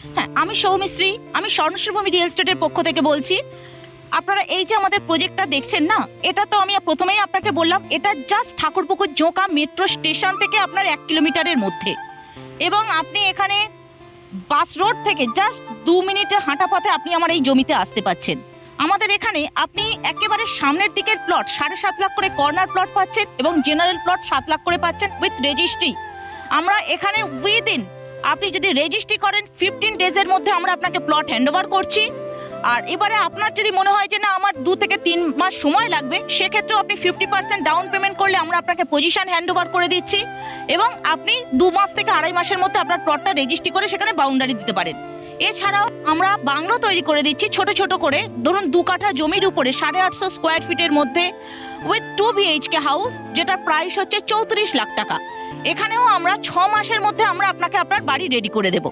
হ্যাঁ, আমি সৌমিশ্রী, আমি স্বর্ণশ্রীভূমি রিয়েল এস্টেটের পক্ষ থেকে বলছি। আপনারা এই যে আমাদের প্রজেক্টটা দেখছেন না, এটা তো আমি প্রথমেই আপনাকে বললাম, এটা just Thakurpukur Joka metro station থেকে আপনার 1 কিলোমিটারের মধ্যে, এবং আপনি এখানে বাস রোড থেকে জাস্ট 2 মিনিটের হাঁটা পথে আপনি আমার এই জমিতে আসতে পাচ্ছেন। আমাদের এখানে আপনি একেবারে সামনের দিকের প্লট 7.5 লাখ করে কর্নার প্লট পাচ্ছেন, এবং জেনারেল প্লট 7 লাখ করে পাচ্ছেন উইথ রেজিস্ট্রি। আমরা এখানে উইদিন, আপনি যদি রেজিস্ট্রি করেন 15 ডেজের মধ্যে আমরা আপনাকে প্লট হ্যান্ডওভার করছি। আর এবারে আপনার যদি মনে হয় যে না আমার 2 থেকে 3 মাস সময় লাগবে, সেক্ষেত্রেও আপনি 50% ডাউন পেমেন্ট করলে আমরা আপনাকে পজিশন হ্যান্ডওভার করে দিচ্ছি, এবং আপনি 2 মাস থেকে 2.5 মাসের মধ্যে আপনার প্লটটা রেজিস্ট্রি করে সেখানে বাউন্ডারি দিতে পারেন। এছাড়াও আমরা বাংলো তৈরি করে দিচ্ছি ছোট ছোট করে, ধরুন 2 কাঠা জমির উপরে 850 স্কোয়ার ফিটের মধ্যে উইথ 2 BHK হাউস, যেটার প্রাইস হচ্ছে 34 লাখ টাকা। এখানেও আমরা 6 মাসের মধ্যে আমরা আপনাকে আপনার বাড়ি রেডি করে দেবো।